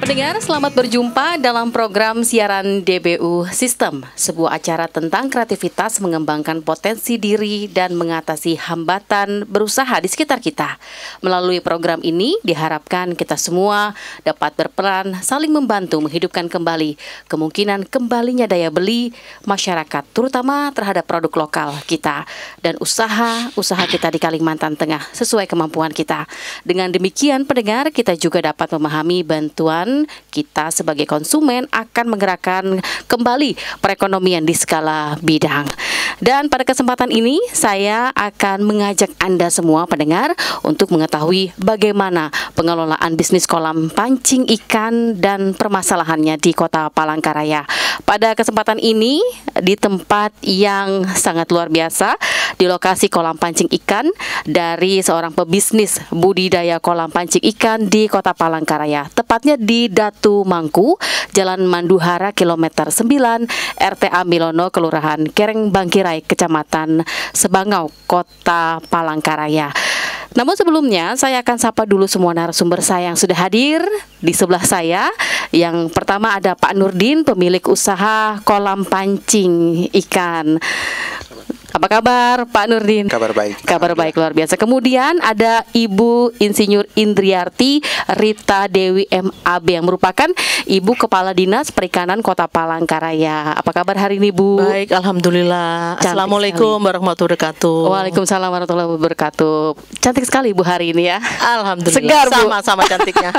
Pendengar, selamat berjumpa dalam program siaran DBU System, sebuah acara tentang kreativitas, mengembangkan potensi diri, dan mengatasi hambatan berusaha di sekitar kita. Melalui program ini, diharapkan kita semua dapat berperan saling membantu menghidupkan kembali kemungkinan kembalinya daya beli masyarakat, terutama terhadap produk lokal kita, dan usaha kita di Kalimantan Tengah sesuai kemampuan kita. Dengan demikian, pendengar, kita juga dapat memahami bantuan kita sebagai konsumen akan menggerakkan kembali perekonomian di skala bidang. Dan pada kesempatan ini saya akan mengajak Anda semua pendengar untuk mengetahui bagaimana pengelolaan bisnis kolam pancing ikan dan permasalahannya di Kota Palangkaraya. Pada kesempatan ini di tempat yang sangat luar biasa, di lokasi kolam pancing ikan dari seorang pebisnis budidaya kolam pancing ikan di Kota Palangkaraya, tepatnya di Datu Mangku, Jalan Manduhara kilometer 9, RTA Milono, Kelurahan Kereng Bangkirai, Kecamatan Sebangau, Kota Palangkaraya. Namun sebelumnya saya akan sapa dulu semua narasumber saya yang sudah hadir di sebelah saya. Yang pertama ada Pak Nurdin, pemilik usaha kolam pancing ikan. Apa kabar Pak Nurdin? Kabar baik. Kabar baik luar biasa. Kemudian ada Ibu Insinyur Indriarti Rita Dewi MAB yang merupakan Ibu Kepala Dinas Perikanan Kota Palangkaraya. Apa kabar hari ini Bu? Baik, alhamdulillah. Cantik Assalamualaikum sekali. warahmatullahi wabarakatuh. Waalaikumsalam warahmatullahi wabarakatuh. Cantik sekali Bu hari ini ya. Alhamdulillah. Segar Bu. Sama-sama cantiknya.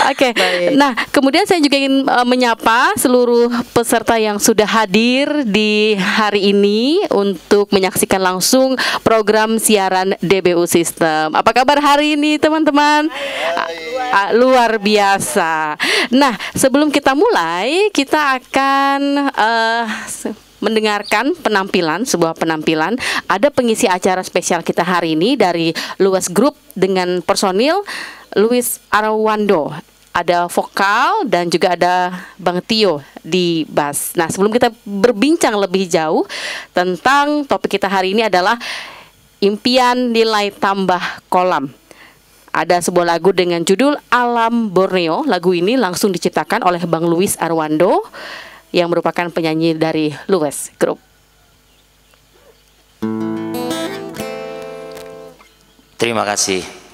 Oke. Baik. Nah, kemudian saya juga ingin menyapa seluruh peserta yang sudah hadir di hari ini untuk menyaksikan langsung program siaran DBU System. Apa kabar hari ini teman-teman? Luar biasa. Nah, sebelum kita mulai, kita akan mendengarkan sebuah penampilan. Ada pengisi acara spesial kita hari ini dari Luwes Group dengan personil Luis Arwando. Ada vokal dan juga ada Bang Tio di bass. Nah, sebelum kita berbincang lebih jauh tentang topik kita hari ini adalah impian nilai tambah kolam. Ada sebuah lagu dengan judul Alam Borneo. Lagu ini langsung diciptakan oleh Bang Luis Arwando yang merupakan penyanyi dari Luwes Group. Terima kasih.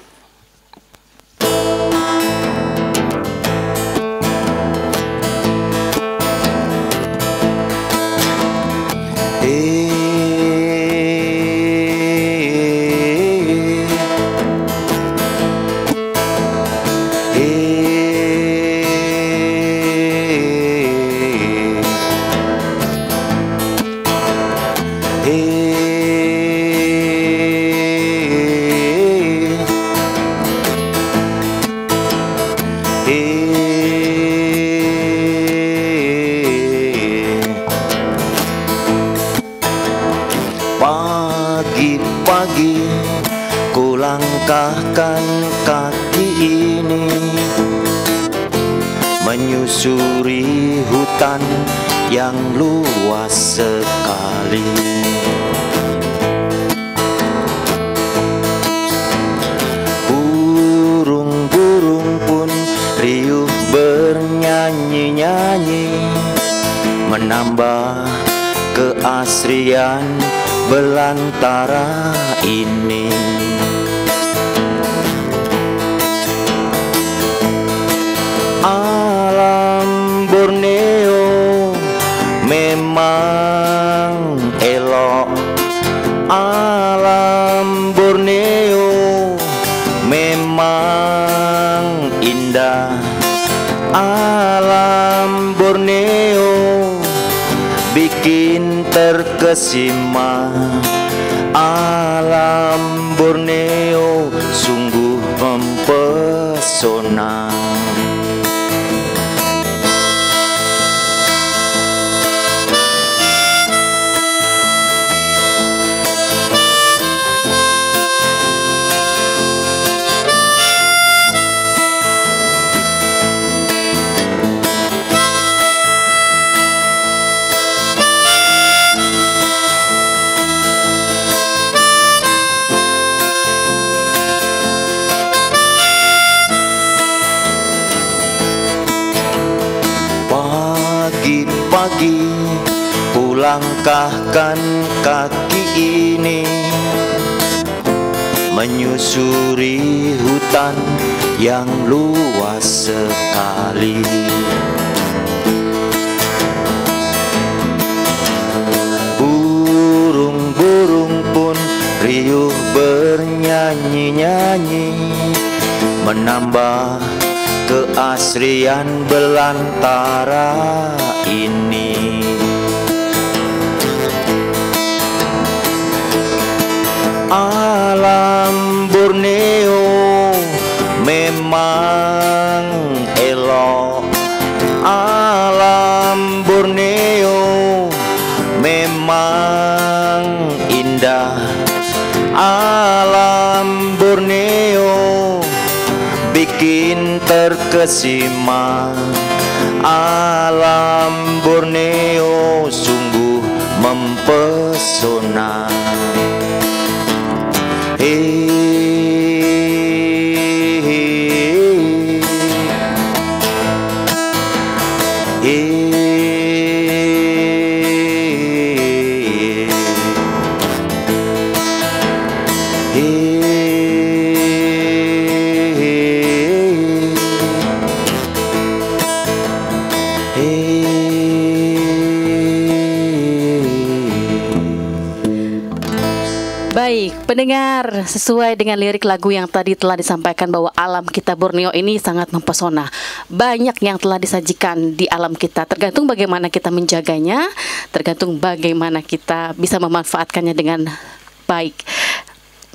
Pagi-pagi ku langkahkan kaki ini menyusuri hutan yang luas sekali. Burung-burung pun riuh bernyanyi-nyanyi, menambah keasrian belantara ini. Alam Borneo memang elok. Alam Borneo memang indah. Alam Borneo bikin terkesima. Alam Borneo sungguh mempesona. pagi, kulangkahkan kaki ini menyusuri hutan yang luas sekali. Burung-burung pun riuh bernyanyi-nyanyi, menambah keasrian belantara ini. Alam Borneo memang elok, alam Borneo memang indah, alam Borneo bikin terkesima, alam Borneo sungguh mempesona. Baik, pendengar, sesuai dengan lirik lagu yang tadi telah disampaikan bahwa alam kita Borneo ini sangat mempesona. Banyak yang telah disajikan di alam kita, tergantung bagaimana kita menjaganya, tergantung bagaimana kita bisa memanfaatkannya dengan baik.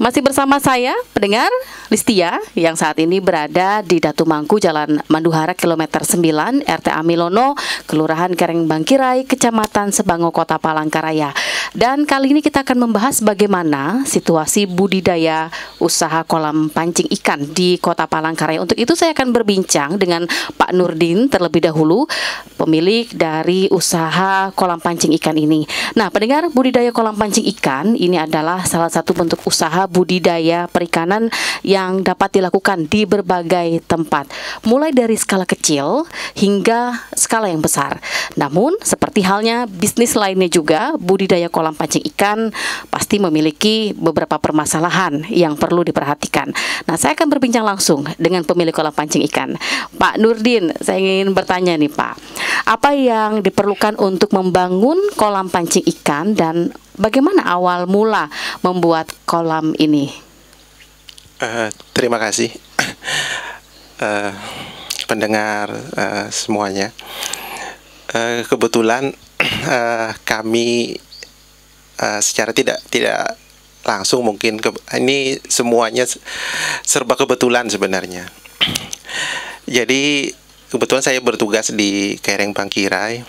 Masih bersama saya, pendengar, Listia, yang saat ini berada di Datu Mangku, Jalan Manduhara, kilometer 9, RTA Milono, Kelurahan Kereng Bangkirai, Kecamatan Sebango, Kota Palangkaraya. Dan kali ini kita akan membahas bagaimana situasi budidaya usaha kolam pancing ikan di Kota Palangkaraya. Untuk itu saya akan berbincang dengan Pak Nurdin terlebih dahulu, pemilik dari usaha kolam pancing ikan ini. Nah, pendengar, budidaya kolam pancing ikan ini adalah salah satu bentuk usaha budidaya perikanan yang dapat dilakukan di berbagai tempat, mulai dari skala kecil hingga skala yang besar. Namun, seperti halnya bisnis lainnya juga, budidaya kolam pancing ikan pasti memiliki beberapa permasalahan yang perlu diperhatikan. Nah, saya akan berbincang langsung dengan pemilik kolam pancing ikan, Pak Nurdin. Saya ingin bertanya nih, Pak, apa yang diperlukan untuk membangun kolam pancing ikan dan bagaimana awal mula membuat kolam ini? Terima kasih pendengar semuanya. Kebetulan kami secara tidak langsung mungkin ini semuanya serba kebetulan sebenarnya. Jadi kebetulan saya bertugas di Kereng Bangkirai.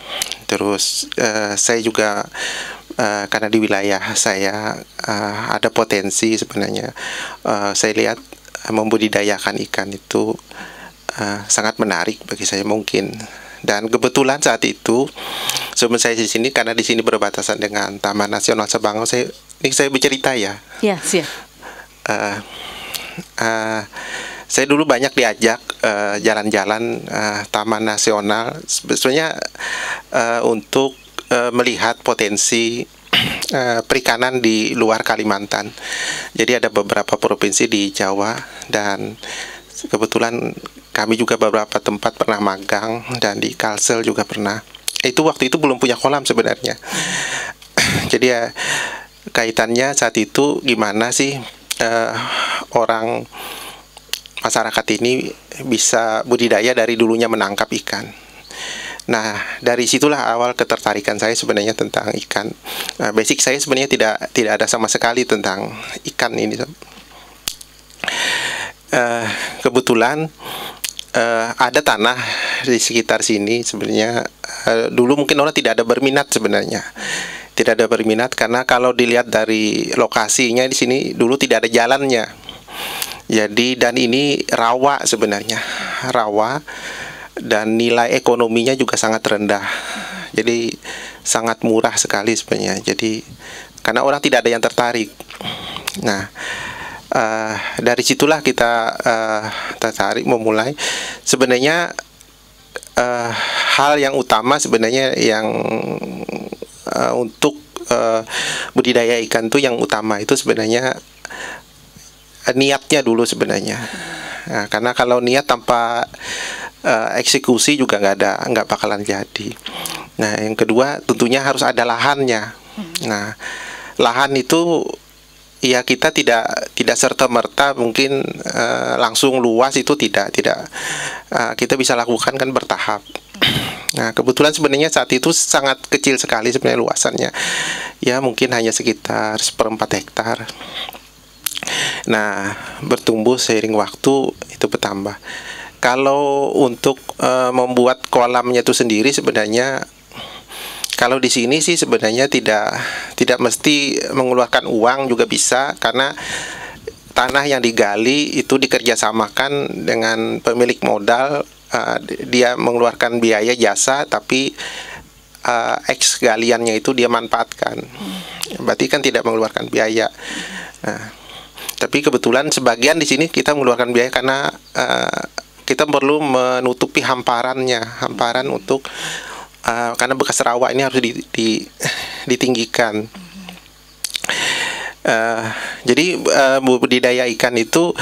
Terus saya juga karena di wilayah saya ada potensi sebenarnya. Saya lihat membudidayakan ikan itu sangat menarik bagi saya mungkin. Dan kebetulan saat itu sebelum saya di sini, karena di sini berbatasan dengan Taman Nasional Sebango, saya bercerita ya. Ya, siap. Saya dulu banyak diajak jalan-jalan Taman Nasional sebenarnya untuk melihat potensi perikanan di luar Kalimantan. Jadi ada beberapa provinsi di Jawa, dan kebetulan kami juga beberapa tempat pernah magang, dan di Kalsel juga pernah. Waktu itu belum punya kolam sebenarnya. Jadi ya kaitannya saat itu gimana sih orang masyarakat ini bisa budidaya dari dulunya menangkap ikan. Nah, dari situlah awal ketertarikan saya sebenarnya tentang ikan. Basic saya sebenarnya tidak ada sama sekali tentang ikan ini. Kebetulan ada tanah di sekitar sini sebenarnya. Dulu mungkin orang tidak ada berminat sebenarnya. Tidak ada berminat karena kalau dilihat dari lokasinya di sini dulu tidak ada jalannya. Jadi dan ini rawa sebenarnya. Rawa. Dan nilai ekonominya juga sangat rendah. Jadi sangat murah sekali sebenarnya. Jadi karena orang tidak ada yang tertarik. Nah, dari situlah kita tertarik memulai. Sebenarnya hal yang utama sebenarnya yang untuk budidaya ikan tuh yang utama itu sebenarnya niatnya dulu sebenarnya. Nah, karena kalau niat tanpa eksekusi juga nggak bakalan jadi. Nah, yang kedua tentunya harus ada lahannya. Nah, lahan itu ya kita tidak serta-merta mungkin langsung luas itu tidak kita bisa lakukan kan bertahap. Nah, kebetulan sebenarnya saat itu sangat kecil sekali sebenarnya luasannya. Ya, mungkin hanya sekitar 1/4 hektar. Nah, bertumbuh seiring waktu itu bertambah. Kalau untuk membuat kolamnya itu sendiri sebenarnya kalau di sini sih sebenarnya tidak mesti mengeluarkan uang juga bisa, karena tanah yang digali itu dikerjasamakan dengan pemilik modal. Dia mengeluarkan biaya jasa, tapi eks galiannya itu dia manfaatkan. Berarti kan tidak mengeluarkan biaya. Nah, tapi kebetulan sebagian di sini kita mengeluarkan biaya karena kita perlu menutupi hamparan untuk karena bekas rawa ini harus ditinggikan. Jadi budidaya ikan itu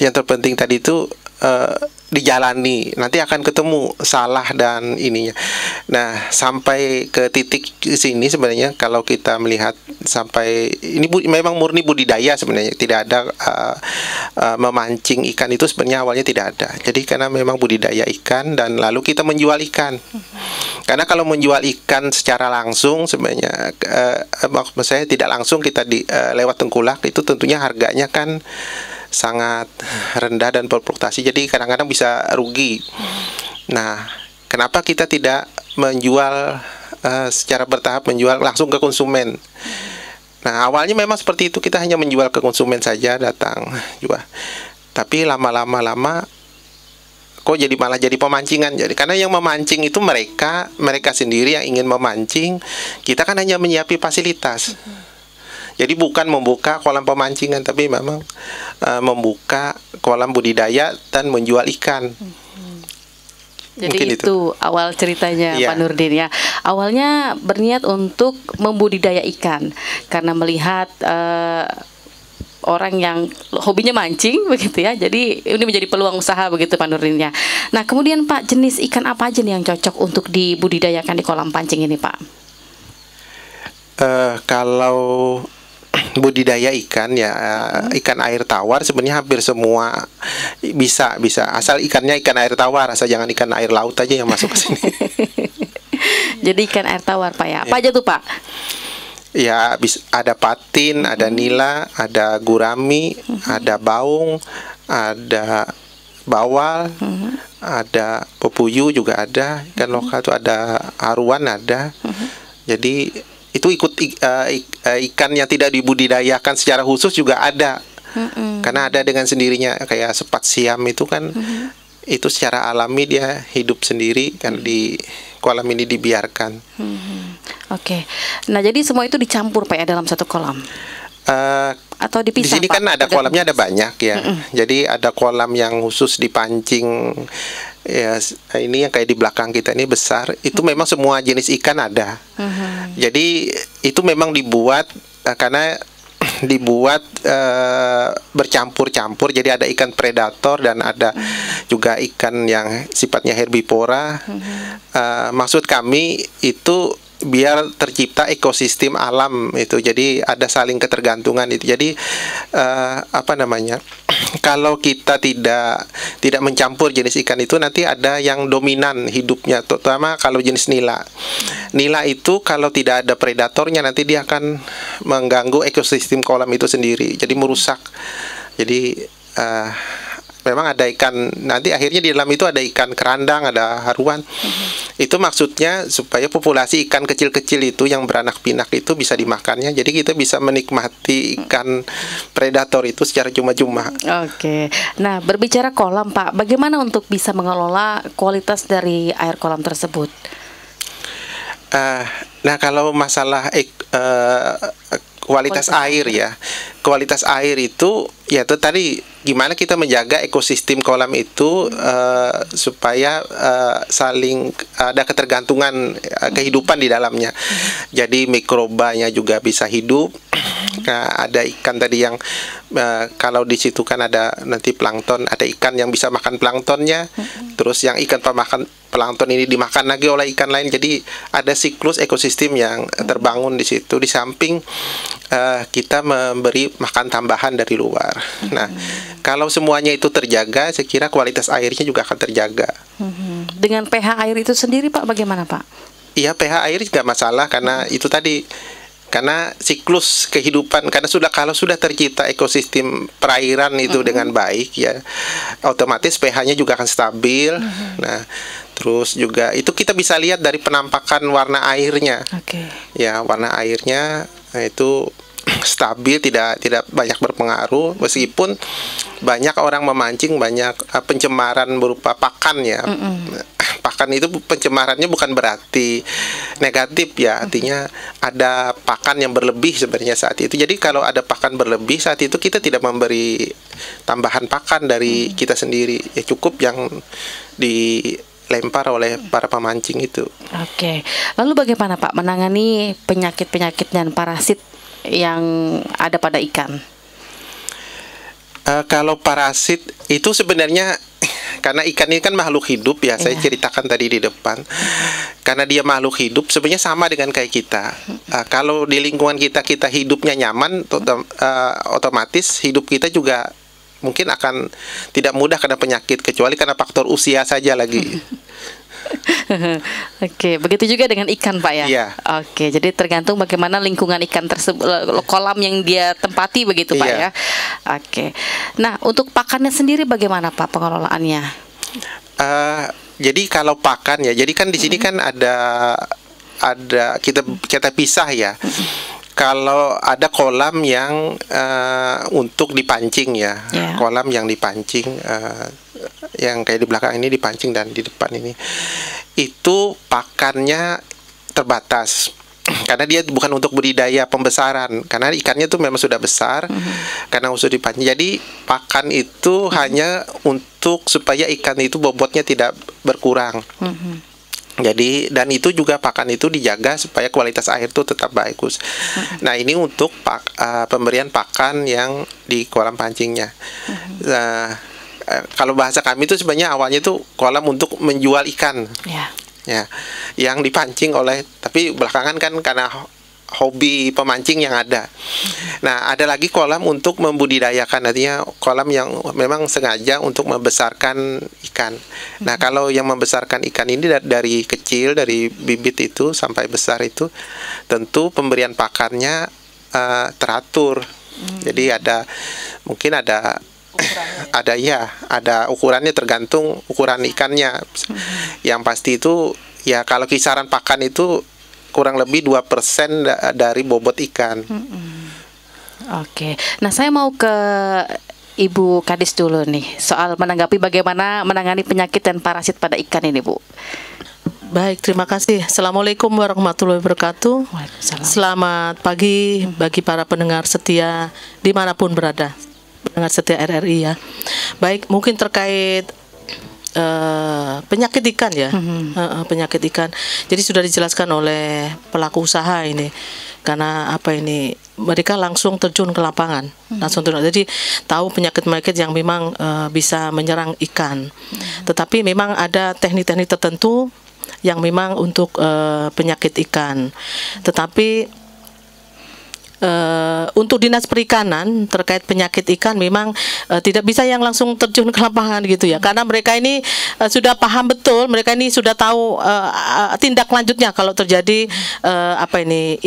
yang terpenting tadi itu dijalani, nanti akan ketemu salah dan ininya. Nah, sampai ke titik sini sebenarnya kalau kita melihat sampai ini memang murni budidaya sebenarnya, tidak ada memancing ikan itu sebenarnya awalnya tidak ada. Jadi karena memang budidaya ikan dan lalu kita menjual ikan. Karena kalau menjual ikan secara langsung sebenarnya maksud saya tidak langsung kita lewat tengkulak itu tentunya harganya kan sangat rendah dan berfluktuasi, jadi kadang-kadang bisa rugi. Nah, kenapa kita tidak menjual secara bertahap, menjual langsung ke konsumen? Nah, awalnya memang seperti itu, kita hanya menjual ke konsumen saja, datang jual. Tapi lama-lama kok malah jadi pemancingan. Jadi karena yang memancing itu mereka sendiri yang ingin memancing, kita kan hanya menyiapkan fasilitas. Jadi bukan membuka kolam pemancingan, tapi memang membuka kolam budidaya dan menjual ikan. Jadi itu awal ceritanya, ya, Pak Nurdin ya. Awalnya berniat untuk membudidaya ikan karena melihat orang yang hobinya mancing begitu ya. Jadi ini menjadi peluang usaha begitu Pak Nurdin ya. Nah, kemudian Pak, jenis ikan apa aja nih yang cocok untuk dibudidayakan di kolam pancing ini, Pak? Kalau budidaya ikan ya ikan air tawar sebenarnya hampir semua bisa asal ikannya ikan air tawar, asal jangan ikan air laut aja yang masuk ke sini. Jadi ikan air tawar Pak ya. Apa aja tuh Pak? Ya ada patin, ada nila, ada gurami, ada baung, ada bawal, ada pepuyu juga ada, ikan lokal tuh ada aruan ada. Jadi itu ikut ikan yang tidak dibudidayakan secara khusus juga ada. Karena ada dengan sendirinya, kayak sepat siam itu kan itu secara alami dia hidup sendiri kan di kolam ini dibiarkan. Oke. Nah, jadi semua itu dicampur Pak ya dalam satu kolam? Atau dipisah? Di sini Pak, kan ada kolamnya ada banyak ya. Jadi ada kolam yang khusus dipancing. Ya, ini yang kayak di belakang kita ini besar, itu memang semua jenis ikan ada. Jadi itu memang dibuat karena dibuat bercampur-campur. Jadi ada ikan predator dan ada juga ikan yang sifatnya herbivora. Maksud kami itu biar tercipta ekosistem alam itu, jadi ada saling ketergantungan itu. Jadi kalau kita tidak mencampur jenis ikan itu, nanti ada yang dominan hidupnya, terutama kalau jenis nila. Nila itu kalau tidak ada predatornya nanti dia akan mengganggu ekosistem kolam itu sendiri, jadi merusak. Jadi memang ada ikan, nanti akhirnya di dalam itu ada ikan kerandang, ada haruan. Itu maksudnya supaya populasi ikan kecil-kecil itu yang beranak pinak itu bisa dimakannya. Jadi kita bisa menikmati ikan predator itu secara cuma-cuma. Oke. Nah, berbicara kolam Pak, bagaimana untuk bisa mengelola kualitas dari air kolam tersebut? Nah, kalau masalah kualitas air ya, kualitas air itu ya itu tadi gimana kita menjaga ekosistem kolam itu supaya saling ada ketergantungan kehidupan di dalamnya. Jadi mikrobanya juga bisa hidup. Nah, ada ikan tadi yang kalau di situ kan ada nanti plankton, ada ikan yang bisa makan planktonnya. Terus yang ikan pemakan plankton ini dimakan lagi oleh ikan lain. Jadi ada siklus ekosistem yang terbangun di situ. Di samping kita memberi makan tambahan dari luar. Nah, kalau semuanya itu terjaga, saya kira kualitas airnya juga akan terjaga. Dengan pH air itu sendiri Pak, bagaimana Pak? Iya, pH air nggak masalah karena itu tadi, karena siklus kehidupan, karena kalau sudah tercipta ekosistem perairan itu dengan baik ya, otomatis pH-nya juga akan stabil. Nah, terus juga itu kita bisa lihat dari penampakan warna airnya. Ya, warna airnya itu stabil, tidak banyak berpengaruh, meskipun banyak orang memancing, banyak pencemaran berupa pakan ya. Pakan itu pencemarannya bukan berarti negatif ya, artinya ada pakan yang berlebih sebenarnya saat itu. Jadi kalau ada pakan berlebih saat itu, kita tidak memberi tambahan pakan dari kita sendiri, ya cukup yang dilempar oleh para pemancing itu. Oke, lalu bagaimana Pak menangani penyakit-penyakit dan parasit yang ada pada ikan? Kalau parasit itu sebenarnya karena ikan ini kan makhluk hidup ya, saya ceritakan tadi di depan. Karena dia makhluk hidup, sebenarnya sama dengan kayak kita. Kalau di lingkungan kita hidupnya nyaman, otomatis hidup kita juga mungkin akan tidak mudah kena penyakit, kecuali karena faktor usia saja lagi. Oke, begitu juga dengan ikan Pak ya? Iya. Oke, jadi tergantung bagaimana lingkungan ikan tersebut, kolam yang dia tempati begitu Pak ya? Oke, nah untuk pakannya sendiri bagaimana Pak pengelolaannya? Jadi kalau pakan ya, jadi kan di sini kan ada kita pisah ya. Kalau ada kolam yang untuk dipancing ya, kolam yang dipancing, yang kayak di belakang ini dipancing dan di depan ini, itu pakannya terbatas. Karena dia bukan untuk budidaya pembesaran, karena ikannya tuh memang sudah besar, karena unsur dipancing. Jadi pakan itu hanya untuk supaya ikan itu bobotnya tidak berkurang. Jadi, dan itu juga pakan itu dijaga supaya kualitas air itu tetap bagus. Nah, ini untuk pemberian pakan yang di kolam pancingnya. Kalau bahasa kami itu sebenarnya awalnya itu kolam untuk menjual ikan. Ya, yang dipancing tapi belakangan kan karena hobi pemancing yang ada. Nah, ada lagi kolam untuk membudidayakan, artinya kolam yang memang sengaja untuk membesarkan ikan. Nah, kalau yang membesarkan ikan ini dari kecil, dari bibit itu sampai besar itu, tentu pemberian pakannya teratur. Jadi mungkin ada ukurannya, tergantung ukuran ikannya. Yang pasti itu ya, kalau kisaran pakan itu kurang lebih 2% dari bobot ikan. Oke, nah saya mau ke Ibu Kadis dulu nih, soal menanggapi bagaimana menangani penyakit dan parasit pada ikan ini Bu. Baik, terima kasih. Assalamualaikum warahmatullahi wabarakatuh. Selamat pagi bagi para pendengar setia dimanapun berada, pendengar setia RRI ya. Baik, mungkin terkait penyakit ikan ya, penyakit ikan. Jadi sudah dijelaskan oleh pelaku usaha ini, karena mereka langsung terjun ke lapangan, jadi tahu penyakit-penyakit yang memang bisa menyerang ikan. Tetapi memang ada teknik-teknik tertentu yang memang untuk penyakit ikan. Tetapi untuk Dinas Perikanan terkait penyakit ikan memang tidak bisa yang langsung terjun ke lapangan gitu ya, karena mereka ini sudah paham betul, mereka ini sudah tahu tindak lanjutnya kalau terjadi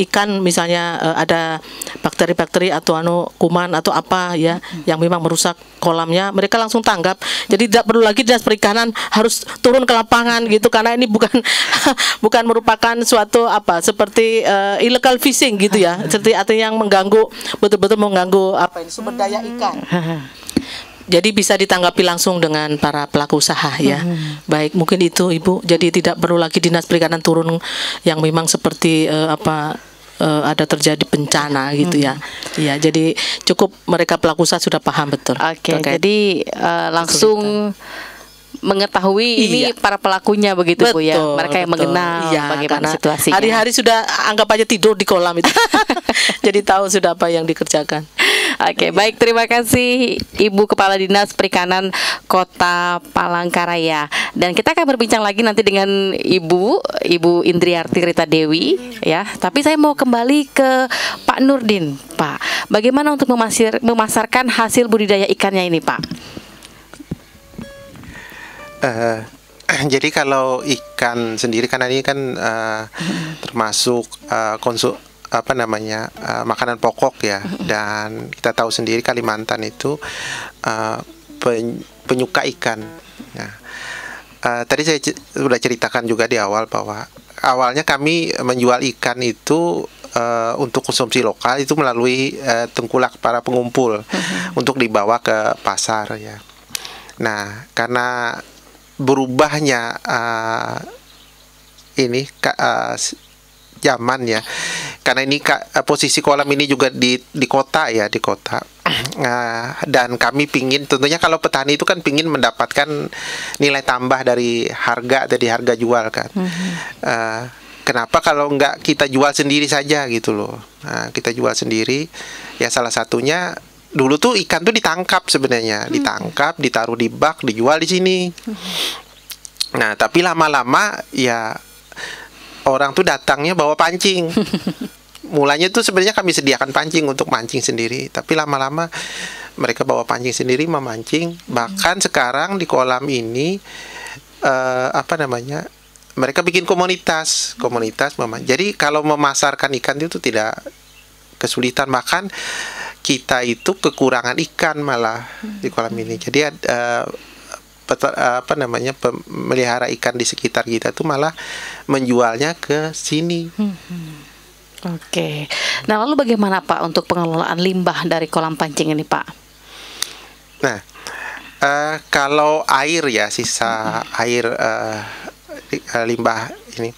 ikan misalnya ada bakteri-bakteri atau kuman atau apa ya yang memang merusak kolamnya, mereka langsung tanggap. Jadi tidak perlu lagi Dinas Perikanan harus turun ke lapangan gitu, karena ini bukan merupakan suatu seperti illegal fishing gitu ya, seperti artinya yang betul-betul mengganggu sumber daya ikan. Jadi bisa ditanggapi langsung dengan para pelaku usaha ya. Baik, mungkin itu Ibu. Jadi tidak perlu lagi Dinas Perikanan turun yang memang seperti ada terjadi bencana gitu ya. Iya, jadi cukup mereka pelaku usaha sudah paham betul. Oke, terkait jadi langsung mengetahui ini para pelakunya begitu Bu ya. Mereka yang mengenal bagaimana situasinya. Hari-hari sudah anggap aja tidur di kolam itu. Jadi tahu sudah apa yang dikerjakan. Oke, baik, terima kasih Ibu Kepala Dinas Perikanan Kota Palangkaraya. Dan kita akan berbincang lagi nanti dengan Ibu Indriarti Rita Dewi ya. Tapi saya mau kembali ke Pak Nurdin, Pak. Bagaimana untuk memasarkan hasil budidaya ikannya ini, Pak? Jadi kalau ikan sendiri kan ini kan termasuk makanan pokok ya, dan kita tahu sendiri Kalimantan itu penyuka ikan. Nah, tadi saya sudah ceritakan juga di awal bahwa awalnya kami menjual ikan itu untuk konsumsi lokal itu melalui tengkulak para pengumpul untuk dibawa ke pasar ya. Nah, karena berubahnya zaman ya, karena ini posisi kolam ini juga di kota ya, di kota. Dan kami pingin, tentunya kalau petani itu kan pingin mendapatkan nilai tambah dari harga jual kan. Kenapa kalau nggak kita jual sendiri saja gitu loh. Nah, kita jual sendiri ya, salah satunya dulu tuh ikan tuh ditangkap sebenarnya, ditangkap, ditaruh di bak, dijual di sini. Nah, tapi lama-lama ya orang tuh datangnya bawa pancing. Mulanya tuh sebenarnya kami sediakan pancing untuk mancing sendiri, tapi lama-lama mereka bawa pancing sendiri, memancing. Bahkan sekarang di kolam ini mereka bikin komunitas Jadi kalau memasarkan ikan itu tidak kesulitan, bahkan kita itu kekurangan ikan malah di kolam ini. Jadi melihara ikan di sekitar kita tuh malah menjualnya ke sini. Oke. Nah, lalu bagaimana Pak untuk pengelolaan limbah dari kolam pancing ini, Pak? Nah, kalau air ya, sisa air limbah ini.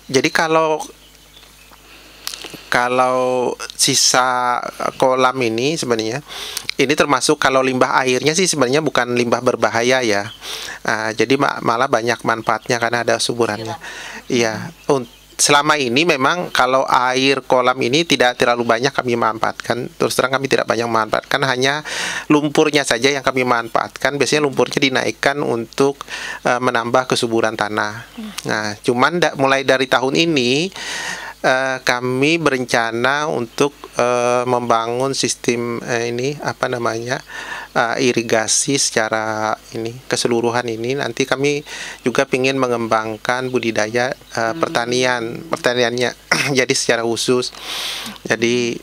Jadi kalau sisa kolam ini sebenarnya ini termasuk, kalau limbah airnya sih sebenarnya bukan limbah berbahaya ya. Jadi malah banyak manfaatnya karena ada suburannya. Iya. Selama ini memang kalau air kolam ini tidak terlalu banyak kami manfaatkan. Terus terang kami tidak banyak manfaatkan, hanya lumpurnya saja yang kami manfaatkan. Biasanya lumpurnya dinaikkan untuk menambah kesuburan tanah. Nah, cuman mulai dari tahun ini kami berencana untuk membangun sistem irigasi secara keseluruhan ini. Nanti kami juga ingin mengembangkan budidaya pertaniannya jadi secara khusus. Jadi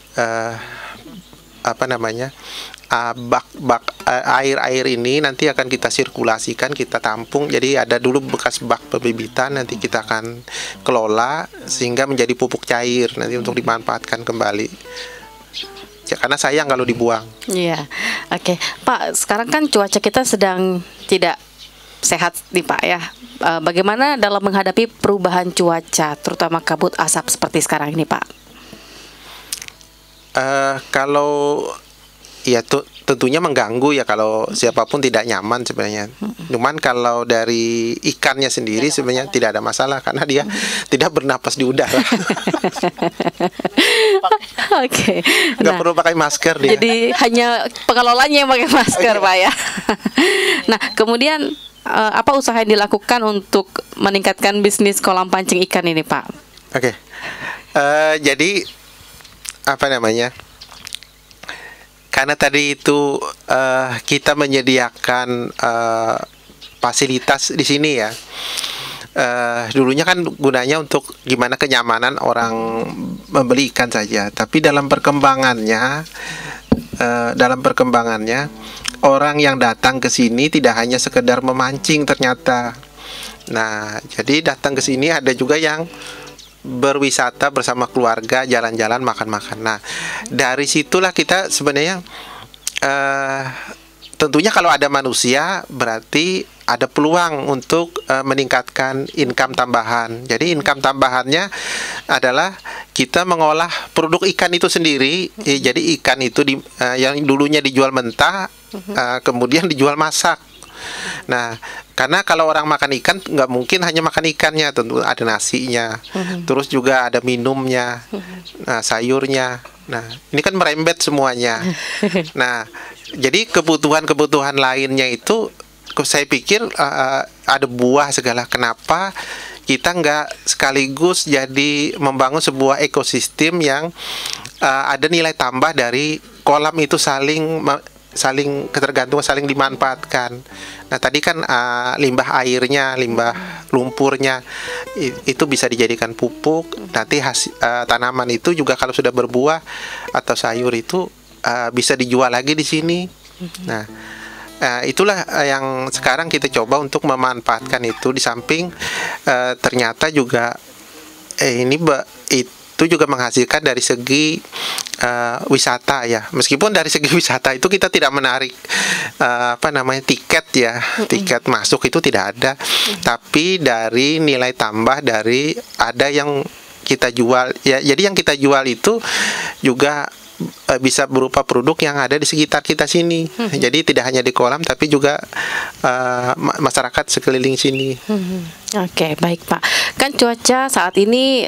air ini nanti akan kita sirkulasikan, kita tampung. Jadi ada dulu bekas bak pembibitan, nanti kita akan kelola sehingga menjadi pupuk cair nanti untuk dimanfaatkan kembali. Ya, karena sayang kalau dibuang. Iya, oke. Pak, sekarang kan cuaca kita sedang tidak sehat nih Pak ya. Bagaimana dalam menghadapi perubahan cuaca, terutama kabut asap seperti sekarang ini Pak? Kalau ya tentunya mengganggu ya, kalau siapapun tidak nyaman sebenarnya. Cuman kalau dari ikannya sendiri sebenarnya tidak ada masalah karena dia tidak bernapas di udara. Oke. Nggak perlu pakai masker dia. Jadi hanya pengelolanya yang pakai masker Pak ya. Nah, kemudian apa usaha yang dilakukan untuk meningkatkan bisnis kolam pancing ikan ini Pak? Oke. Jadi karena tadi itu kita menyediakan fasilitas di sini ya. Dulunya kan gunanya untuk gimana kenyamanan orang membeli ikan saja. Tapi dalam perkembangannya orang yang datang ke sini tidak hanya sekedar memancing ternyata. Nah, jadi datang ke sini ada juga yang berwisata bersama keluarga, jalan-jalan, makan-makan. Nah, dari situlah kita sebenarnya tentunya kalau ada manusia berarti ada peluang untuk meningkatkan income tambahan. Jadi income tambahannya adalah kita mengolah produk ikan itu sendiri. Jadi ikan itu yang dulunya dijual mentah, kemudian dijual masak. Nah, karena kalau orang makan ikan nggak mungkin hanya makan ikannya, tentu ada nasinya, terus juga ada minumnya, sayurnya. Nah, ini kan merembet semuanya. Nah, jadi kebutuhan-kebutuhan lainnya itu, saya pikir ada buah segala. Kenapa kita nggak sekaligus jadi membangun sebuah ekosistem yang ada nilai tambah dari kolam itu saling ketergantungan, saling dimanfaatkan. Nah, tadi kan limbah airnya, limbah lumpurnya itu bisa dijadikan pupuk. Nanti tanaman itu juga kalau sudah berbuah atau sayur itu bisa dijual lagi di sini. Nah, itulah yang sekarang kita coba untuk memanfaatkan itu. Di samping ternyata juga itu juga menghasilkan dari segi wisata ya. Meskipun dari segi wisata itu kita tidak menarik tiket ya, tiket masuk itu tidak ada. Tapi dari nilai tambah dari ada yang kita jual ya. Jadi yang kita jual itu juga bisa berupa produk yang ada di sekitar kita sini. Jadi tidak hanya di kolam tapi juga masyarakat sekeliling sini. Oke, baik Pak. Kan cuaca saat ini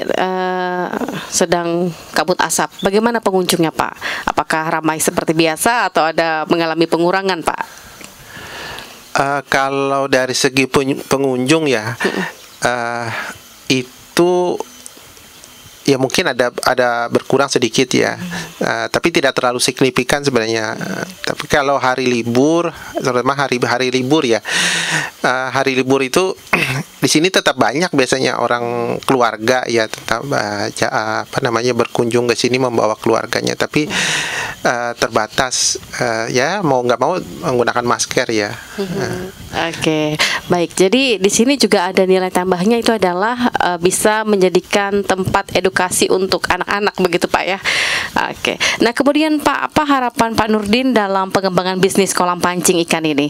sedang kabut asap. Bagaimana pengunjungnya Pak? Apakah ramai seperti biasa atau ada mengalami pengurangan Pak? Kalau dari segi pengunjung ya, itu ya mungkin ada berkurang sedikit ya, tapi tidak terlalu signifikan sebenarnya. Tapi kalau hari libur, terutama hari libur ya, hari libur itu di sini tetap banyak biasanya orang keluarga ya, tetap berkunjung ke sini membawa keluarganya. Tapi terbatas ya, mau nggak mau menggunakan masker ya. Oke, baik. Jadi di sini juga ada nilai tambahnya, itu adalah bisa menjadikan tempat edukasi untuk anak-anak begitu Pak ya. Oke. Nah kemudian Pak, apa harapan Pak Nurdin dalam pengembangan bisnis kolam pancing ikan ini?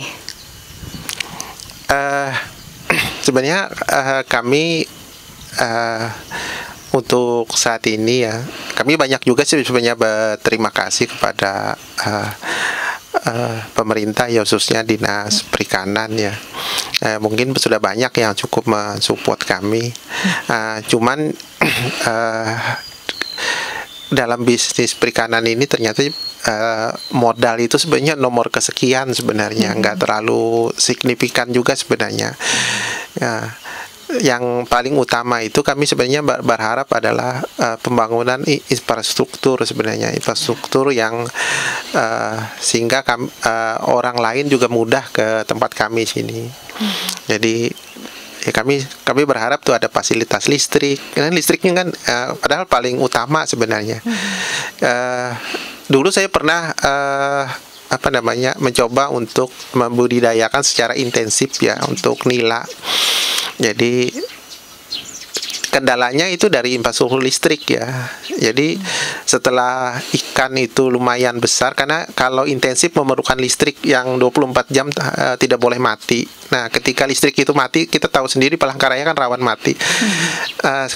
Sebenarnya kami untuk saat ini ya, kami banyak juga sih sebenarnya berterima kasih kepada pemerintah ya, khususnya Dinas Perikanan ya. Mungkin sudah banyak yang cukup mensupport kami. Cuman dalam bisnis perikanan ini ternyata modal itu sebenarnya nomor kesekian sebenarnya, nggak terlalu signifikan juga sebenarnya. Yang paling utama itu kami sebenarnya berharap adalah pembangunan infrastruktur sebenarnya, infrastruktur yang sehingga orang lain juga mudah ke tempat kami sini. Jadi ya kami berharap tuh ada fasilitas listrik. Karena listriknya kan padahal paling utama sebenarnya. Dulu saya pernah mencoba untuk membudidayakan secara intensif ya untuk nila. Jadi kendalanya itu dari infrastruktur listrik ya. Jadi setelah ikan itu lumayan besar, karena kalau intensif memerlukan listrik yang 24 jam tidak boleh mati. Nah, ketika listrik itu mati, kita tahu sendiri Palangkaraya kan rawan mati.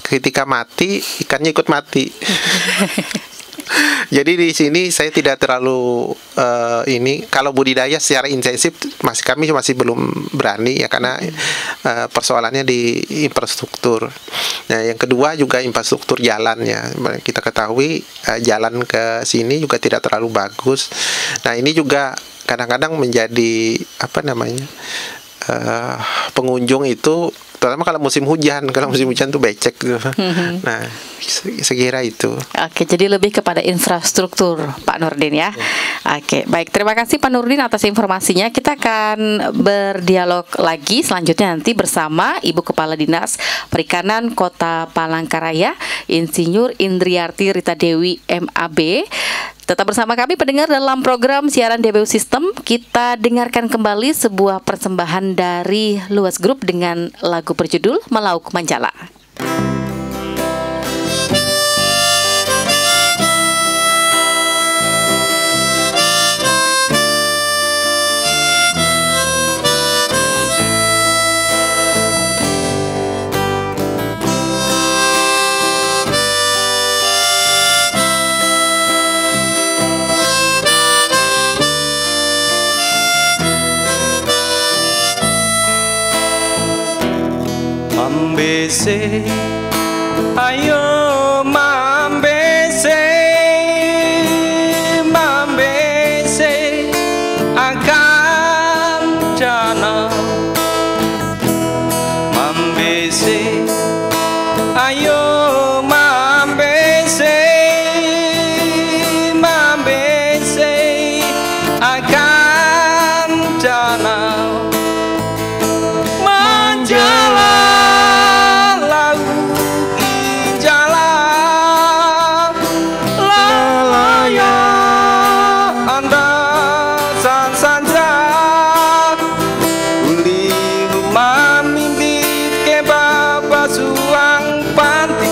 Ketika mati, ikannya ikut mati. Jadi di sini saya tidak terlalu kalau budidaya secara intensif kami masih belum berani ya, karena persoalannya di infrastruktur. Nah, yang kedua juga infrastruktur jalannya. Kita ketahui jalan ke sini juga tidak terlalu bagus. Nah, ini juga kadang-kadang menjadi pengunjung itu, terutama kalau musim hujan tuh becek gitu. Nah, sekira itu. Oke, jadi lebih kepada infrastruktur Pak Nurdin ya. Oke, baik. Terima kasih Pak Nurdin atas informasinya. Kita akan berdialog lagi selanjutnya nanti bersama Ibu Kepala Dinas Perikanan Kota Palangkaraya, Insinyur Indriarti Rita Dewi MAB. Tetap bersama kami pendengar dalam program siaran DBU System. Kita dengarkan kembali sebuah persembahan dari Luas Group dengan lagu berjudul Melauk Manjala. Mambese, ayo Mambese, Mambese akan jana. Mambese, ayo Mambese, Mambese akan jana.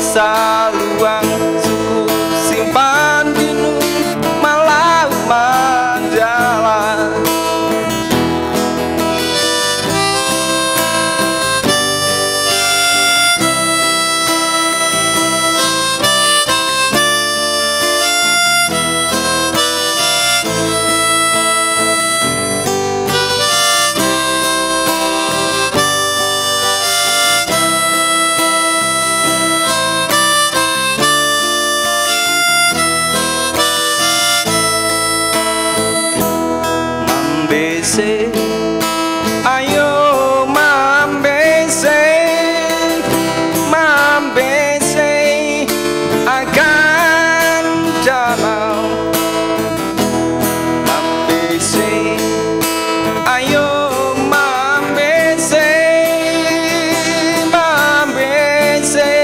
Saluang suku simpan dinu malau manjala. Mambese, ayo Mambese, Mambese akan jalan. Mambese, ayo Mambese, Mambese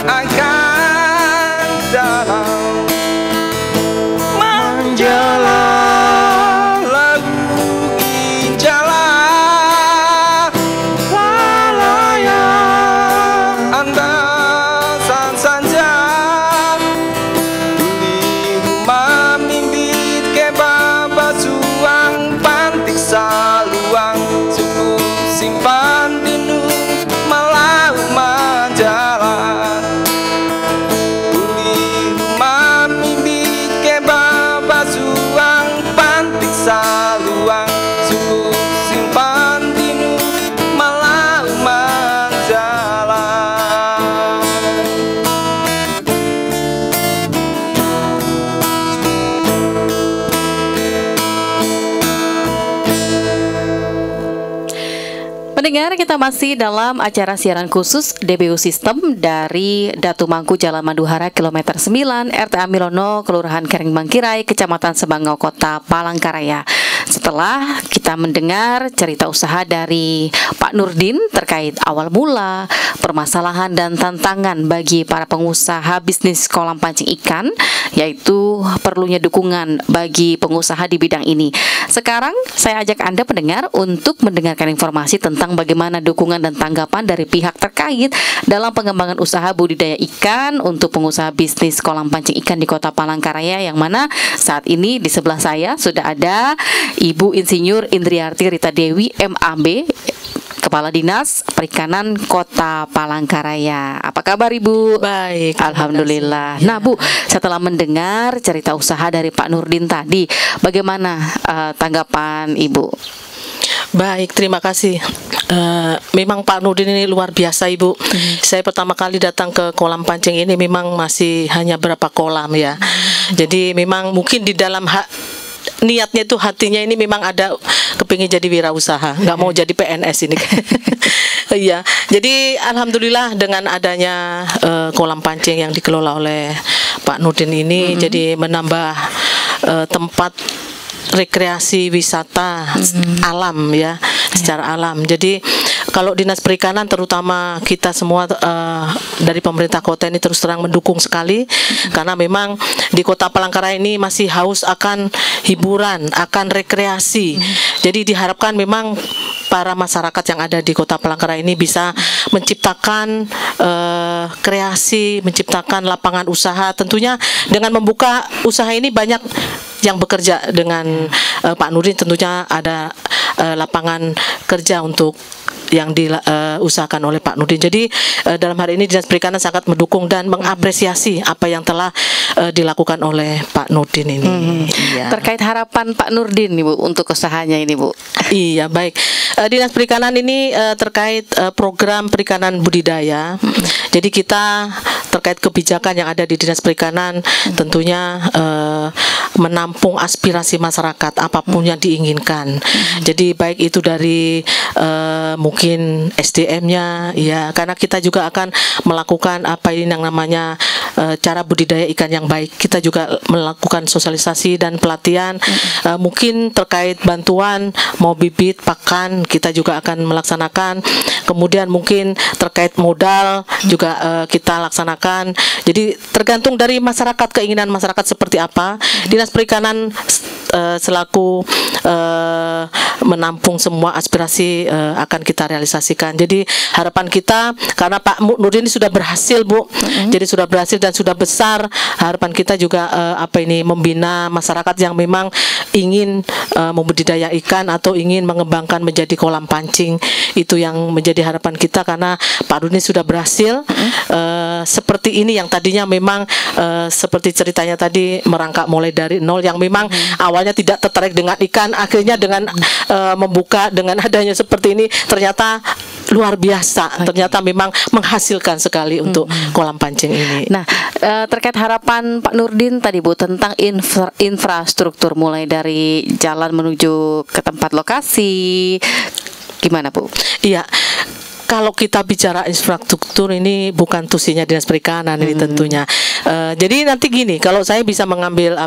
akan jalan. Manjala saluang suku simpan dinu malau manjala. Uli rumah mimpi ke baba suang pantik saluang suku simpan dinu malau manjala. Pendengar, kita masih dalam acara siaran khusus DBU Sistem dari Datu Mangku Jalan Maduhara kilometer 9 RTA Milono, Kelurahan Kering Mangkirai, Kecamatan Sebangau, Kota Palangkaraya. Setelah kita mendengar cerita usaha dari Pak Nurdin terkait awal mula, permasalahan dan tantangan bagi para pengusaha bisnis kolam pancing ikan, yaitu perlunya dukungan bagi pengusaha di bidang ini. Sekarang saya ajak Anda pendengar untuk mendengarkan informasi tentang bagaimana dukungan dan tanggapan dari pihak terkait dalam pengembangan usaha budidaya ikan untuk pengusaha bisnis kolam pancing ikan di Kota Palangkaraya, yang mana saat ini di sebelah saya sudah ada Ibu Insinyur Indriarti Rita Dewi MAB, Kepala Dinas Perikanan Kota Palangkaraya. Apa kabar Ibu? Baik, alhamdulillah. Nah Bu, setelah mendengar cerita usaha dari Pak Nurdin tadi, bagaimana tanggapan Ibu? Baik, terima kasih. Memang Pak Nurdin ini luar biasa Ibu. Saya pertama kali datang ke kolam pancing ini memang masih hanya berapa kolam ya. Jadi memang mungkin di dalam niatnya itu, hatinya ini memang ada kepingin jadi wirausaha, nggak mau jadi PNS ini. Iya, jadi alhamdulillah dengan adanya kolam pancing yang dikelola oleh Pak Nurdin ini, jadi menambah tempat rekreasi wisata alam ya, secara alam. Jadi kalau Dinas Perikanan terutama kita semua dari pemerintah kota ini terus terang mendukung sekali, karena memang di Kota Palangkaraya ini masih haus akan hiburan, akan rekreasi. Jadi diharapkan memang para masyarakat yang ada di Kota Palangkaraya ini bisa menciptakan kreasi, menciptakan lapangan usaha. Tentunya dengan membuka usaha ini banyak yang bekerja dengan Pak Nurdin, tentunya ada lapangan kerja untuk yang diusahakan oleh Pak Nurdin. Jadi dalam hari ini Dinas Perikanan sangat mendukung dan mengapresiasi apa yang telah dilakukan oleh Pak Nurdin ini. Iya. Terkait harapan Pak Nurdin nih Bu untuk usahanya ini Bu. Iya, baik. Dinas Perikanan ini terkait program perikanan budidaya. Jadi kita terkait kebijakan yang ada di Dinas Perikanan tentunya menampung aspirasi masyarakat apapun yang diinginkan. Jadi baik itu dari mungkin SDM-nya, ya, karena kita juga akan melakukan apa ini yang namanya cara budidaya ikan yang baik. Kita juga melakukan sosialisasi dan pelatihan. Mungkin terkait bantuan mau bibit, pakan, kita juga akan melaksanakan. Kemudian mungkin terkait modal juga kita laksanakan. Jadi tergantung dari masyarakat, keinginan masyarakat seperti apa. Dinas Perikanan selaku menampung semua aspirasi akan kita realisasikan. Jadi harapan kita, karena Pak Nurdin ini sudah berhasil Bu, jadi sudah berhasil dan sudah besar. Harapan kita juga membina masyarakat yang memang ingin membudidaya ikan atau ingin mengembangkan menjadi kolam pancing. Itu yang menjadi harapan kita, karena Pak Nurdin sudah berhasil seperti ini, yang tadinya memang seperti ceritanya tadi merangkak mulai dari nol, yang memang awalnya tidak tertarik dengan ikan, akhirnya dengan membuka dengan adanya seperti ini ternyata luar biasa, ternyata memang menghasilkan sekali untuk kolam pancing ini. Nah, terkait harapan Pak Nurdin tadi Bu tentang infrastruktur, mulai dari jalan menuju ke tempat lokasi, gimana Bu? Iya. Kalau kita bicara infrastruktur ini bukan tusinya Dinas Perikanan ini tentunya. Jadi nanti gini, kalau saya bisa mengambil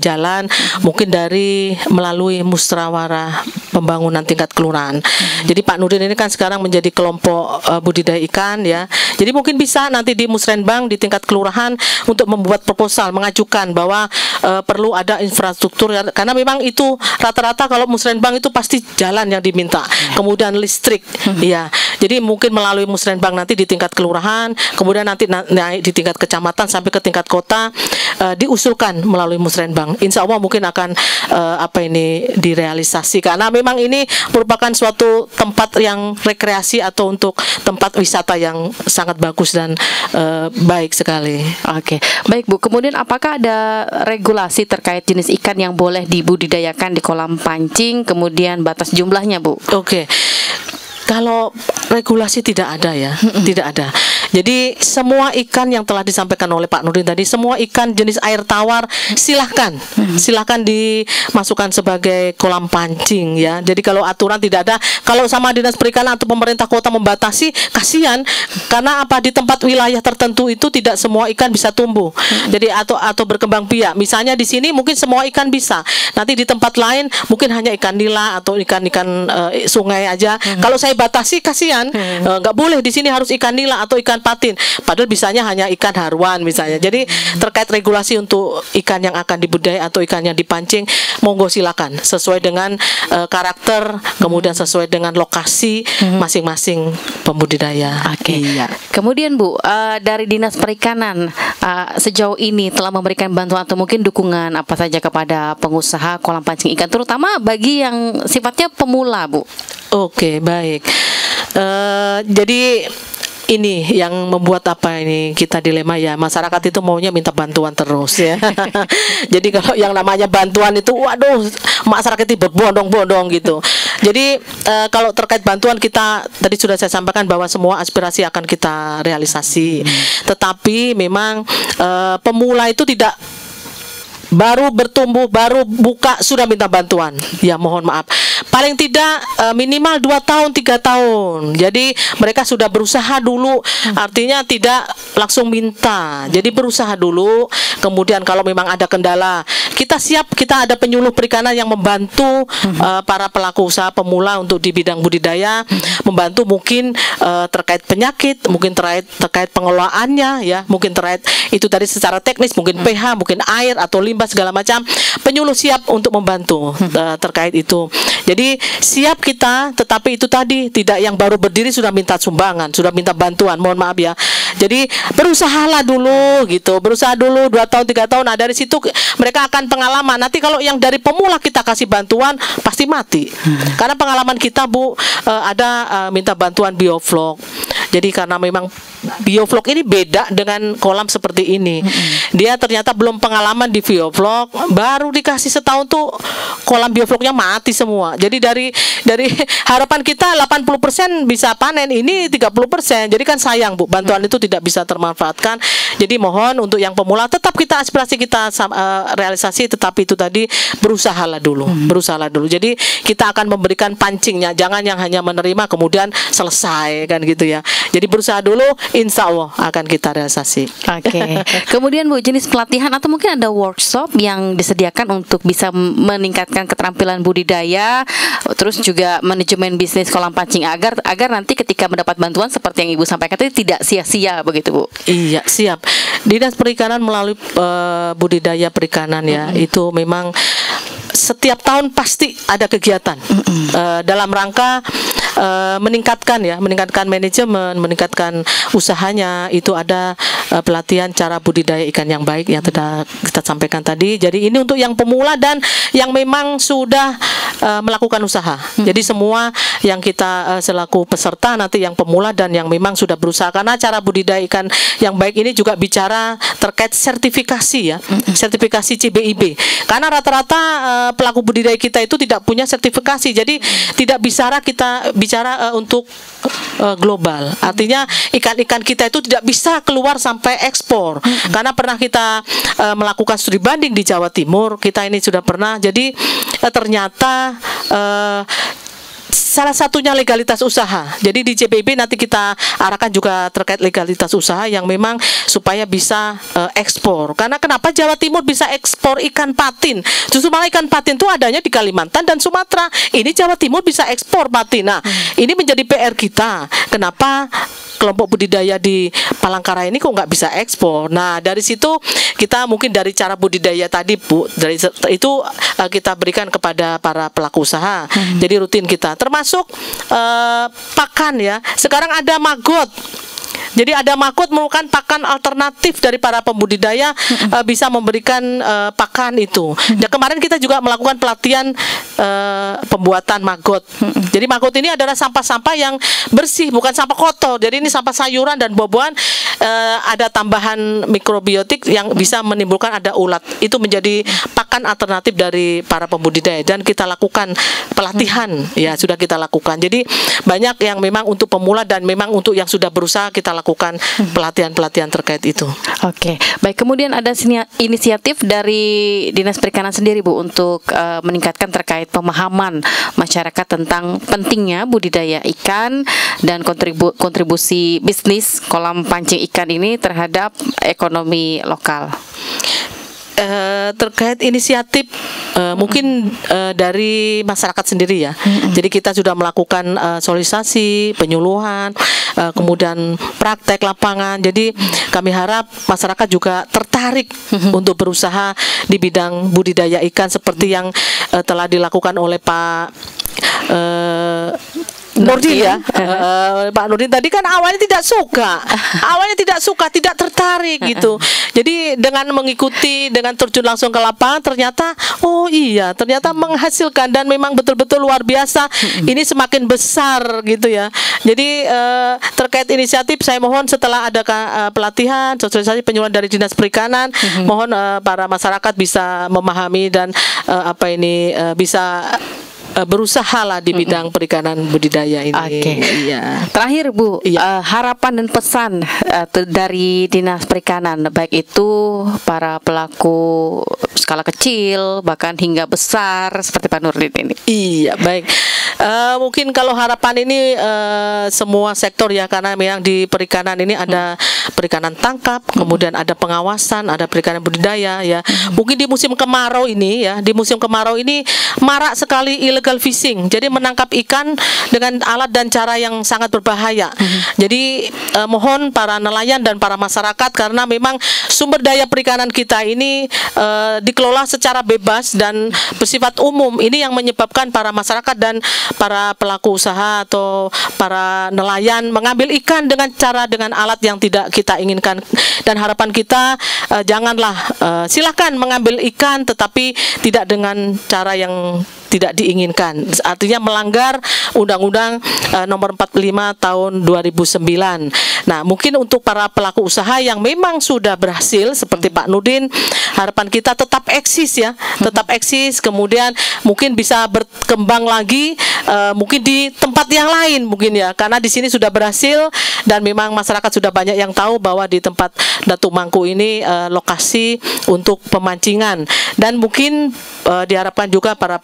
jalan mungkin dari melalui musyawarah pembangunan tingkat kelurahan. Jadi Pak Nurdin ini kan sekarang menjadi kelompok budidaya ikan, ya. Jadi mungkin bisa nanti di Musrenbang di tingkat kelurahan untuk membuat proposal, mengajukan bahwa perlu ada infrastruktur, karena memang itu rata-rata kalau Musrenbang itu pasti jalan yang diminta, kemudian listrik, ya. Jadi mungkin melalui Musrenbang nanti di tingkat kelurahan, kemudian nanti naik di tingkat kecamatan sampai ke tingkat kota, diusulkan melalui Musrenbang. Insya Allah mungkin akan direalisasi, karena memang ini merupakan suatu tempat yang rekreasi atau untuk tempat wisata yang sangat bagus dan baik sekali. Oke, baik Bu. Kemudian apakah ada regulasi terkait jenis ikan yang boleh dibudidayakan di kolam pancing, kemudian batas jumlahnya Bu? Oke. Kalau regulasi tidak ada, ya, tidak ada. Jadi semua ikan yang telah disampaikan oleh Pak Nurdin tadi, semua ikan jenis air tawar silahkan dimasukkan sebagai kolam pancing, ya. Jadi kalau aturan tidak ada, kalau sama Dinas Perikanan atau pemerintah kota membatasi, kasihan, karena di tempat wilayah tertentu itu tidak semua ikan bisa tumbuh. Jadi atau berkembang biak. Misalnya di sini mungkin semua ikan bisa, nanti di tempat lain mungkin hanya ikan nila atau ikan-ikan sungai aja. Kalau saya batasi, kasihan, nggak boleh di sini harus ikan nila atau ikan patin, padahal bisanya hanya ikan haruan misalnya. Jadi terkait regulasi untuk ikan yang akan dibudidaya atau ikan yang dipancing, monggo silakan sesuai dengan karakter, kemudian sesuai dengan lokasi masing-masing pembudidaya. Oke. Iya. Kemudian Bu, dari Dinas Perikanan sejauh ini telah memberikan bantuan atau mungkin dukungan apa saja kepada pengusaha kolam pancing ikan, terutama bagi yang sifatnya pemula Bu? Oke, baik. Jadi ini yang membuat kita dilema, ya, masyarakat itu maunya minta bantuan terus, ya. Jadi kalau yang namanya bantuan itu, waduh, masyarakat itu berbondong-bondong gitu. Jadi kalau terkait bantuan, kita tadi sudah saya sampaikan bahwa semua aspirasi akan kita realisasi. Tetapi memang pemula itu tidak baru bertumbuh, baru buka sudah minta bantuan, ya, mohon maaf. Paling tidak minimal 2 tahun 3 tahun. Jadi mereka sudah berusaha dulu, artinya tidak langsung minta. Jadi berusaha dulu. Kemudian kalau memang ada kendala, kita siap, kita ada penyuluh perikanan yang membantu para pelaku usaha pemula untuk di bidang budidaya, membantu mungkin terkait penyakit, mungkin terkait pengelolaannya, ya, mungkin terkait itu tadi secara teknis, mungkin pH, mungkin air atau limbah segala macam. Penyuluh siap untuk membantu terkait itu. Jadi siap kita, tetapi itu tadi tidak yang baru berdiri sudah minta sumbangan, sudah minta bantuan, mohon maaf, ya. Jadi berusahalah dulu gitu, berusaha dulu 2 tahun 3 tahun. Nah dari situ mereka akan pengalaman. Nanti kalau yang dari pemula kita kasih bantuan pasti mati. Karena pengalaman kita Bu, ada minta bantuan bioflok. Jadi karena memang bioflok ini beda dengan kolam seperti ini. Dia ternyata belum pengalaman di bioflok, baru dikasih setahun tuh kolam biofloknya mati semua. Jadi dari harapan kita 80% bisa panen, ini 30%. Jadi kan sayang Bu, bantuan itu tidak bisa termanfaatkan. Jadi mohon untuk yang pemula tetap kita aspirasi kita realisasi, tetapi itu tadi berusahalah dulu, berusahalah dulu. Jadi kita akan memberikan pancingnya, jangan yang hanya menerima kemudian selesai kan gitu ya. Jadi berusaha dulu, insya Allah akan kita realisasi. Oke. Kemudian Bu, jenis pelatihan atau mungkin ada workshop yang disediakan untuk bisa meningkatkan keterampilan budidaya, terus juga manajemen bisnis kolam pancing agar nanti ketika mendapat bantuan seperti yang Ibu sampaikan tadi tidak sia-sia begitu Bu. Iya, siap. Dinas Perikanan melalui budidaya perikanan ya, itu memang setiap tahun pasti ada kegiatan dalam rangka meningkatkan manajemen, meningkatkan usahanya. Itu ada pelatihan cara budidaya ikan yang baik yang kita sampaikan tadi. Jadi ini untuk yang pemula dan yang memang sudah melakukan usaha. Jadi semua yang kita selaku peserta nanti yang pemula dan yang memang sudah berusaha, karena cara budidaya ikan yang baik ini juga bicara terkait sertifikasi ya, sertifikasi CBIB. Karena rata-rata pelaku budidaya kita itu tidak punya sertifikasi. Jadi tidak kita bicara untuk global. Artinya ikan-ikan kita itu tidak bisa keluar sampai ekspor. Karena pernah kita melakukan studi banding di Jawa Timur, kita ini sudah pernah. Jadi ternyata salah satunya legalitas usaha. Jadi di CBIB nanti kita arahkan juga terkait legalitas usaha yang memang supaya bisa ekspor. Karena kenapa Jawa Timur bisa ekspor ikan patin? Justru malah ikan patin itu adanya di Kalimantan dan Sumatera. Ini Jawa Timur bisa ekspor patin. Nah, ini menjadi PR kita. Kenapa kelompok budidaya di Palangkaraya ini kok nggak bisa ekspor? Nah, dari situ kita mungkin dari cara budidaya tadi Bu, dari itu kita berikan kepada para pelaku usaha. Jadi rutin kita, termasuk pakan ya. Sekarang ada maggot. Jadi ada maggot merupakan pakan alternatif dari para pembudidaya, bisa memberikan pakan itu. Dan kemarin kita juga melakukan pelatihan pembuatan maggot. Jadi maggot ini adalah sampah-sampah yang bersih, bukan sampah kotor. Jadi ini sampah sayuran dan buah-buahan, ada tambahan mikrobiotik yang bisa menimbulkan ada ulat. Itu menjadi pakan alternatif dari para pembudidaya dan kita lakukan pelatihan ya, sudah kita lakukan. Jadi banyak yang memang untuk pemula dan memang untuk yang sudah berusaha kita lakukan pelatihan-pelatihan terkait itu. Oke, baik. Kemudian ada inisiatif dari Dinas Perikanan sendiri Bu untuk meningkatkan terkait pemahaman masyarakat tentang pentingnya budidaya ikan dan kontribusi bisnis kolam pancing ikan ini terhadap ekonomi lokal. Terkait inisiatif mungkin dari masyarakat sendiri ya. Jadi kita sudah melakukan sosialisasi, penyuluhan, kemudian praktek lapangan. Jadi kami harap masyarakat juga tertarik untuk berusaha di bidang budidaya ikan seperti yang telah dilakukan oleh Pak Nurdin ya. Pak Nurdin tadi kan awalnya tidak suka, tidak tertarik gitu. Jadi dengan mengikuti, dengan terjun langsung ke lapangan, ternyata ternyata menghasilkan dan memang betul-betul luar biasa. Ini semakin besar gitu ya. Jadi terkait inisiatif, saya mohon setelah ada pelatihan, sosialisasi, penyuluhan dari Dinas Perikanan, mohon para masyarakat bisa memahami dan bisa berusaha lah di bidang perikanan budidaya ini. Oke. Iya. Terakhir Bu, harapan dan pesan dari Dinas Perikanan, baik itu para pelaku skala kecil bahkan hingga besar seperti Pak Nurdin ini. Iya, baik. Mungkin kalau harapan ini semua sektor ya, karena memang di perikanan ini ada perikanan tangkap, kemudian ada pengawasan, ada perikanan budidaya ya. Mungkin di musim kemarau ini ya, di musim kemarau ini marak sekali illegal fishing. Jadi menangkap ikan dengan alat dan cara yang sangat berbahaya. Jadi mohon para nelayan dan para masyarakat, karena memang sumber daya perikanan kita ini dikelola secara bebas dan bersifat umum. Ini yang menyebabkan para masyarakat dan para pelaku usaha atau para nelayan mengambil ikan dengan alat yang tidak kita inginkan. Dan harapan kita janganlah silakan mengambil ikan, tetapi tidak dengan cara yang tidak diinginkan. Artinya melanggar Undang-Undang Nomor 45 Tahun 2009. Nah, mungkin untuk para pelaku usaha yang memang sudah berhasil seperti Pak Nurdin, harapan kita tetap eksis ya, tetap eksis, kemudian mungkin bisa berkembang lagi, mungkin di tempat yang lain mungkin ya, karena di sini sudah berhasil dan memang masyarakat sudah banyak yang tahu bahwa di tempat Datu Mangku ini lokasi untuk pemancingan. Dan mungkin diharapkan juga para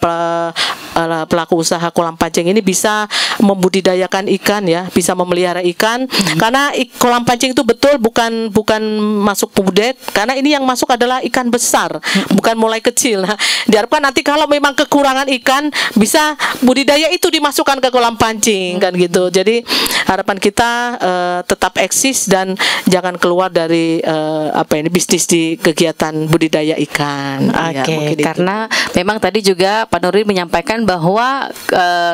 pelaku usaha kolam pancing ini bisa membudidayakan ikan ya, bisa memelihara ikan, karena kolam pancing itu betul bukan masuk budek, karena ini yang masuk adalah ikan besar, bukan mulai kecil. Nah, diharapkan nanti kalau memang kekurangan ikan, bisa budidaya itu dimasukkan ke kolam pancing kan gitu. Jadi harapan kita tetap eksis dan jangan keluar dari bisnis di kegiatan budidaya ikan. Oke, ya, karena memang tadi juga Pak Nurdin menyampaikan bahwa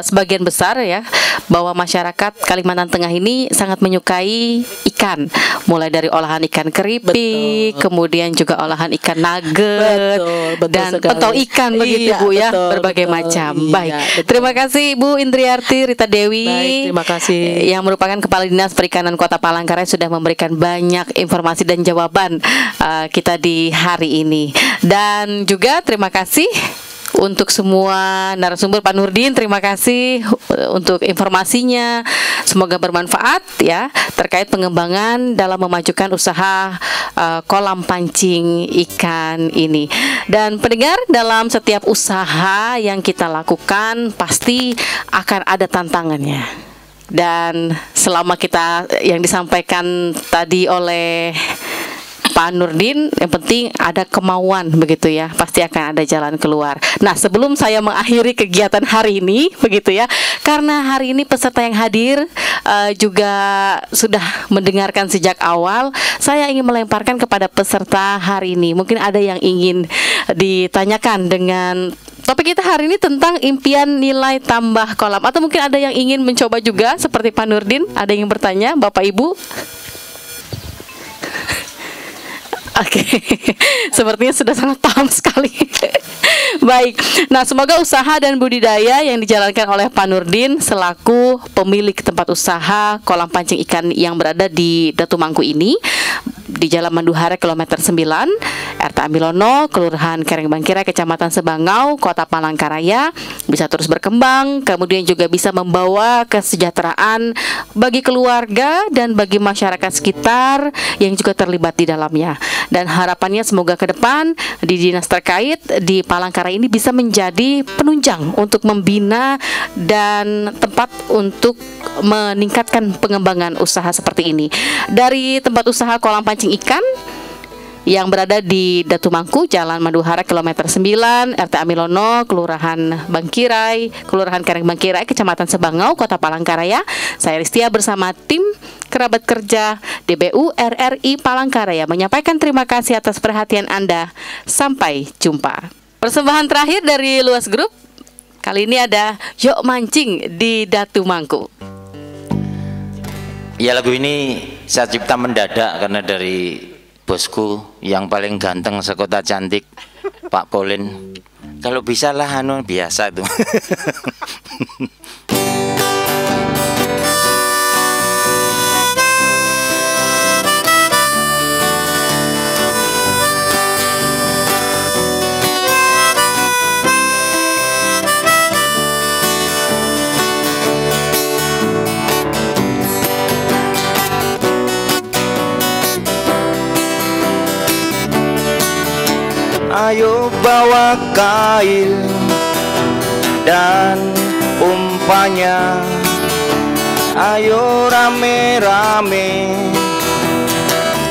sebagian besar ya, bahwa masyarakat Kalimantan Tengah ini sangat menyukai ikan, mulai dari olahan ikan keripik, kemudian juga olahan ikan nugget, dan pentol ikan begitu Bu ya, berbagai macam. Baik, terima kasih Bu Indriarti Rita Dewi. Baik, terima kasih. Yang merupakan Kepala Dinas Perikanan Kota Palangkaraya, sudah memberikan banyak informasi dan jawaban kita di hari ini. Dan juga terima kasih untuk semua narasumber. Pak Nurdin, terima kasih untuk informasinya. Semoga bermanfaat ya terkait pengembangan dalam memajukan usaha kolam pancing ikan ini. Dan pendengar, dalam setiap usaha yang kita lakukan pasti akan ada tantangannya. Dan selama kita yang disampaikan tadi oleh Pak Nurdin, yang penting ada kemauan begitu ya, pasti akan ada jalan keluar. Nah, sebelum saya mengakhiri kegiatan hari ini begitu ya, karena hari ini peserta yang hadir juga sudah mendengarkan sejak awal, saya ingin melemparkan kepada peserta hari ini. Mungkin ada yang ingin ditanyakan dengan topik kita hari ini tentang impian nilai tambah kolam, atau mungkin ada yang ingin mencoba juga seperti Pak Nurdin. Ada yang bertanya, Bapak Ibu? Oke, sepertinya sudah sangat paham sekali. Baik, nah semoga usaha dan budidaya yang dijalankan oleh Pak Nurdin selaku pemilik tempat usaha kolam pancing ikan yang berada di Datu Mangku ini, di Jalan Manduhara kilometer 9, RT Amilono, Kelurahan Karengbangkirai, Kecamatan Sebangau, Kota Palangkaraya, bisa terus berkembang, kemudian juga bisa membawa kesejahteraan bagi keluarga dan bagi masyarakat sekitar yang juga terlibat di dalamnya. Dan harapannya semoga ke depan di dinas terkait di Palangkaraya ini bisa menjadi penunjang untuk membina dan tempat untuk meningkatkan pengembangan usaha seperti ini. Dari tempat usaha kolam pancing ikan yang berada di Datu Mangku, Jalan Manduhara kilometer 9, RT Amilono, Kelurahan Bangkirai, Kelurahan Karengbangkirai, Kecamatan Sebangau, Kota Palangkaraya. Saya Ristia bersama tim kerabat kerja DBU RRI Palangkaraya menyampaikan terima kasih atas perhatian Anda. Sampai jumpa. Persembahan terakhir dari Luas Group. Kali ini ada Yuk Mancing di Datu Mangku. Ya, lagu ini saya cipta mendadak karena dari bosku yang paling ganteng sekota cantik, Pak Colin. Kalau bisa lah biasa tuh. Ayo bawa kail dan umpannya, ayo rame-rame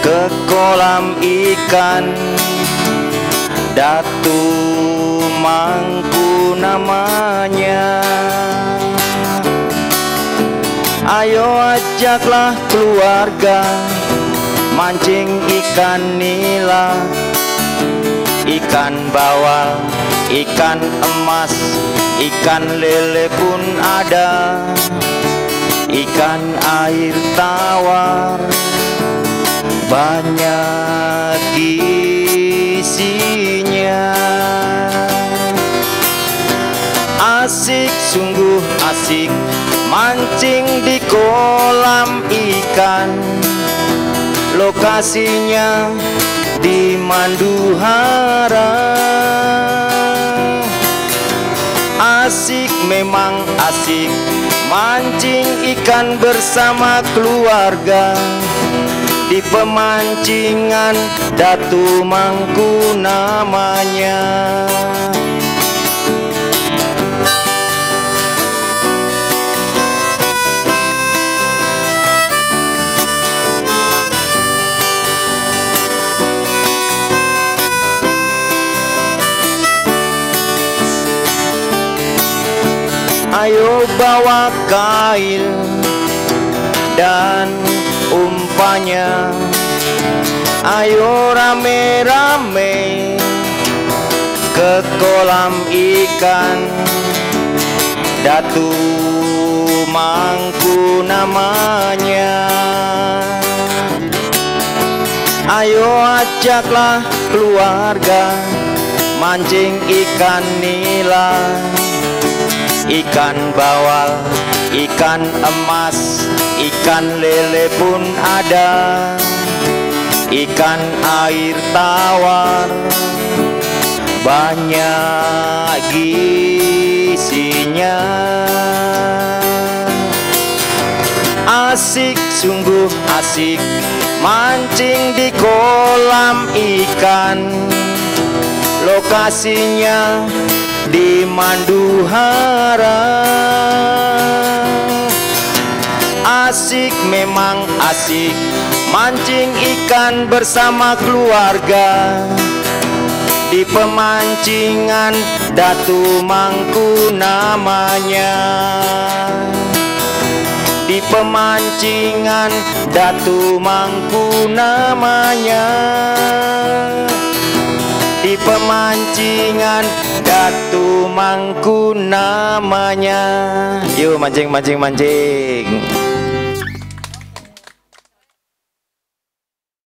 ke kolam ikan. Datu Mangku namanya. Ayo ajaklah keluarga mancing ikan nila, ikan bawal, ikan emas, ikan lele pun ada, ikan air tawar banyak isinya. Asik, sungguh asik mancing di kolam ikan. Lokasinya di Manduhara. Asik, memang asik mancing ikan bersama keluarga di pemancingan Datu Mangku namanya. Ayo bawa kail dan umpannya. Ayo rame-rame ke kolam ikan. Datu Mangku namanya. Ayo ajaklah keluarga mancing ikan nila, ikan bawal, ikan emas, ikan lele pun ada, ikan air tawar banyak gizinya. Asik, sungguh asik mancing di kolam ikan. Lokasinya di Manduhara. Asik, memang asik mancing ikan bersama keluarga di pemancingan Datu Mangku namanya. Di pemancingan Datu Mangku namanya. Di pemancingan Datu Mangku namanya. Yuk mancing, mancing, mancing.